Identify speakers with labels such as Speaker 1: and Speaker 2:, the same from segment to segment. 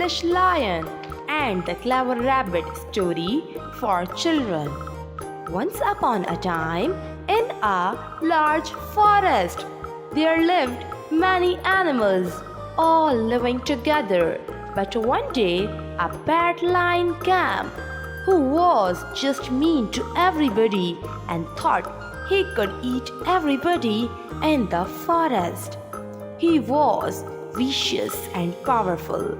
Speaker 1: Foolish Lion and the Clever Rabbit story for children. Once upon a time, in a large forest, there lived many animals, all living together. But one day, a bad lion came who was just mean to everybody and thought he could eat everybody in the forest. He was vicious and powerful.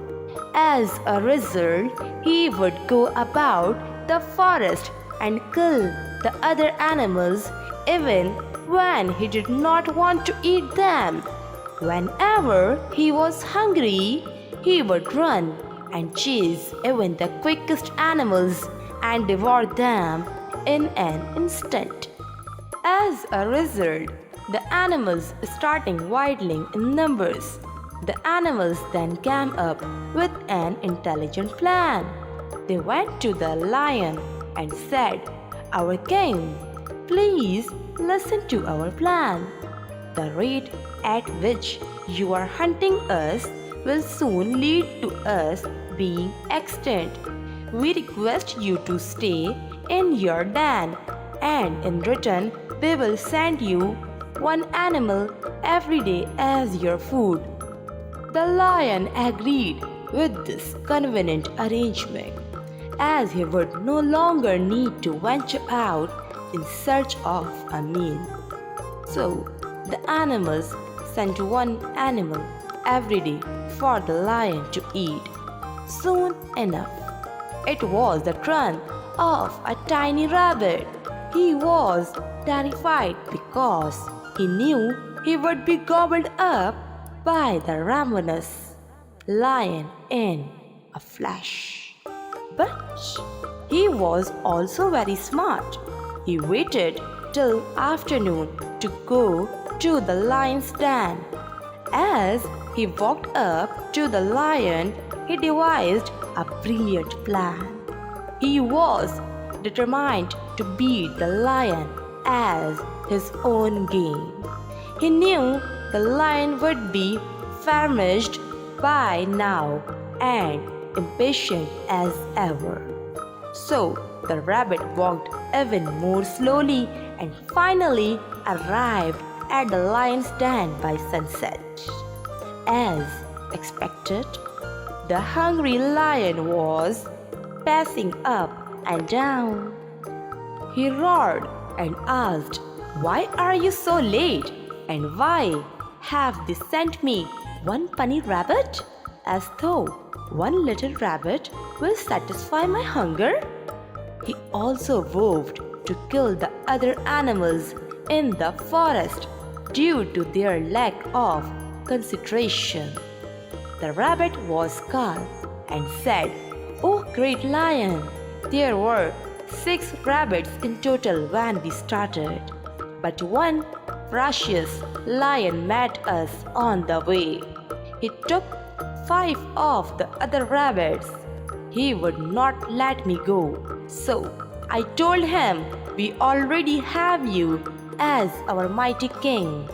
Speaker 1: As a result, he would go about the forest and kill the other animals even when he did not want to eat them. Whenever he was hungry, he would run and chase even the quickest animals and devour them in an instant. As a result, the animals starting dwindling in numbers. The animals then came up with an intelligent plan. They went to the lion and said, "Our king, please listen to our plan. The rate at which you are hunting us will soon lead to us being extinct. We request you to stay in your den, and in return, we will send you one animal every day as your food." The lion agreed with this convenient arrangement, as he would no longer need to venture out in search of a meal. So, the animals sent one animal every day for the lion to eat. Soon enough, it was the turn of a tiny rabbit. He was terrified because he knew he would be gobbled up by the ravenous lion in a flash. But he was also very smart. He waited till afternoon to go to the lion's den. As he walked up to the lion, he devised a brilliant plan. He was determined to beat the lion as his own game. He knew the lion would be famished by now and impatient as ever. So the rabbit walked even more slowly and finally arrived at the lion's den by sunset. As expected, the hungry lion was pacing up and down. He roared and asked, "Why are you so late? And why have they sent me one bunny rabbit? As though one little rabbit will satisfy my hunger?" He also vowed to kill the other animals in the forest due to their lack of consideration. The rabbit was calm and said, "Oh great lion, there were 6 rabbits in total when we started, but one ferocious lion met us on the way. He took 5 of the other rabbits. He would not let me go. So I told him, 'We already have you as our mighty king.'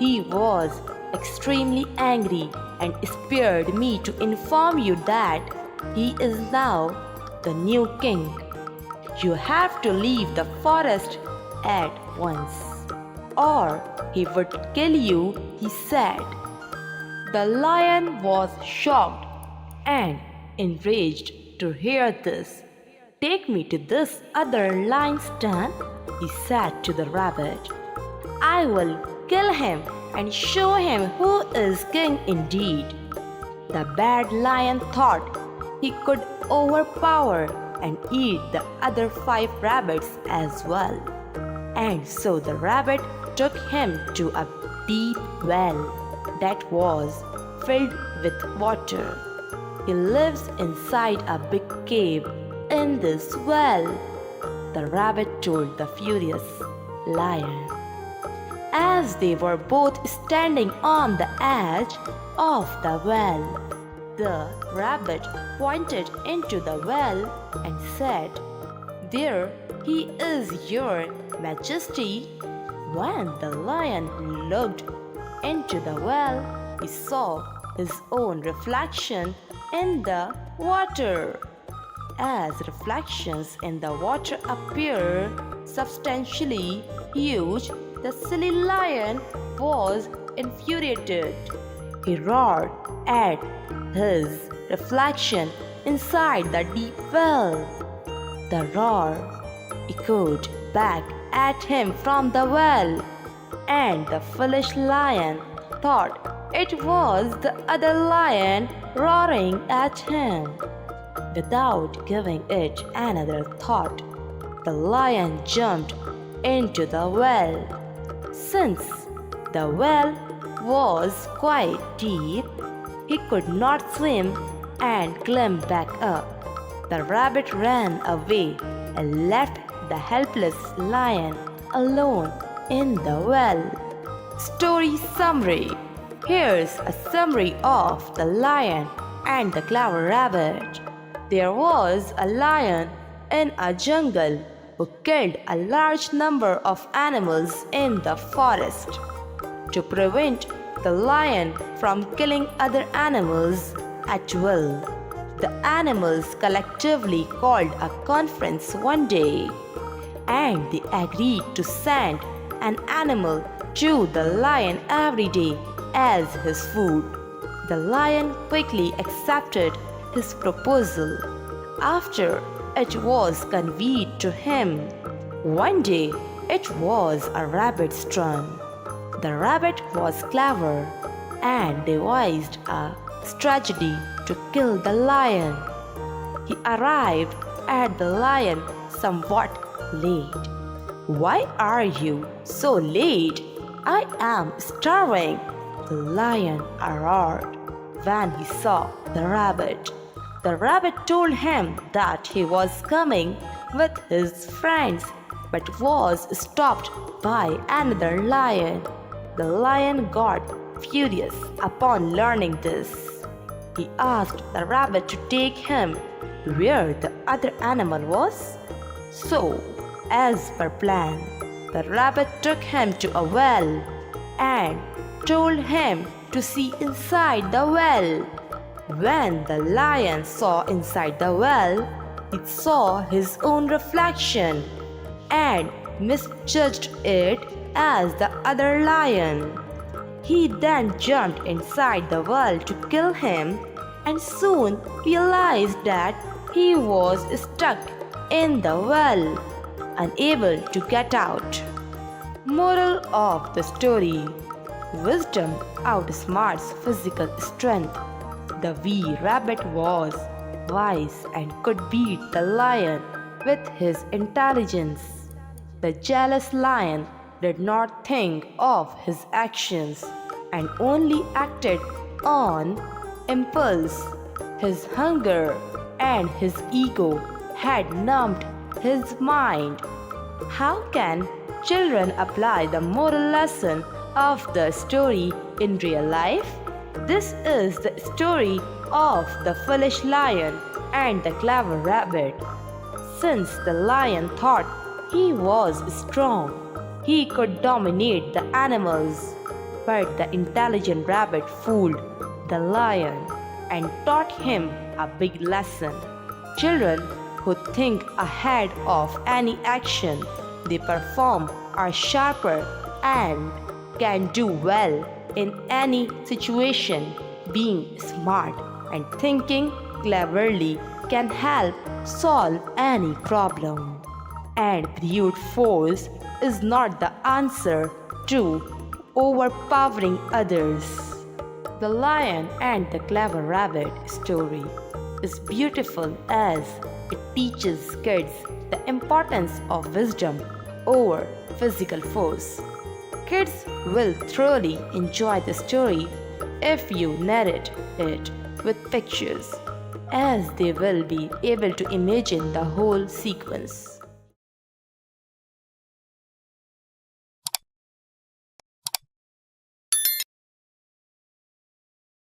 Speaker 1: He was extremely angry and spared me to inform you that he is now the new king. You have to leave the forest at once, or he would kill you," he said. The lion was shocked and enraged to hear this. "Take me to this other lion's den," he said to the rabbit. "I will kill him and show him who is king indeed." The bad lion thought he could overpower and eat the other 5 rabbits as well. And so the rabbit took him to a deep well that was filled with water. He lives inside a big cave in this well, the rabbit told the furious lion. As they were both standing on the edge of the well, the rabbit pointed into the well and said, "There he is, your majesty." When the lion looked into the well, he saw his own reflection in the water. As reflections in the water appear substantially huge, the silly lion was infuriated. He roared at his reflection inside the deep well. The roar echoed back at him from the well, and the foolish lion thought it was the other lion roaring at him. Without giving it another thought, the lion jumped into the well. Since the well was quite deep, he could not swim and climb back up. The rabbit ran away and left the helpless lion alone in the well. Story summary. Here's a summary of The Lion and the Clever Rabbit. There was a lion in a jungle who killed a large number of animals in the forest. To prevent the lion from killing other animals at will, the animals collectively called a conference one day, and they agreed to send an animal to the lion every day as his food. The lion quickly accepted his proposal. After it was conveyed to him, one day it was a rabbit's turn. The rabbit was clever and devised a strategy to kill the lion. He arrived at the lion somewhat late. "Why are you so late? I am starving," the lion roared when he saw the rabbit. The rabbit told him that he was coming with his friends but was stopped by another lion. The lion got furious upon learning this. He asked the rabbit to take him where the other animal was. So, as per plan, the rabbit took him to a well and told him to see inside the well. When the lion saw inside the well, he saw his own reflection and misjudged it as the other lion. He then jumped inside the well to kill him and soon realized that he was stuck in the well, unable to get out. Moral of the story: wisdom outsmarts physical strength. The wee rabbit was wise and could beat the lion with his intelligence. The jealous lion did not think of his actions and only acted on impulse. His hunger and his ego had numbed his mind. How can children apply the moral lesson of the story in real life? This is the story of the foolish lion and the clever rabbit. Since the lion thought he was strong, he could dominate the animals, but the intelligent rabbit fooled the lion and taught him a big lesson. Children who think ahead of any action they perform are sharper and can do well in any situation. Being smart and thinking cleverly can help solve any problem. And brute force is not the answer to overpowering others. The Lion and the Clever Rabbit story is beautiful as it teaches kids the importance of wisdom over physical force. Kids will thoroughly enjoy the story if you narrate it with pictures, as they will be able to imagine the whole sequence.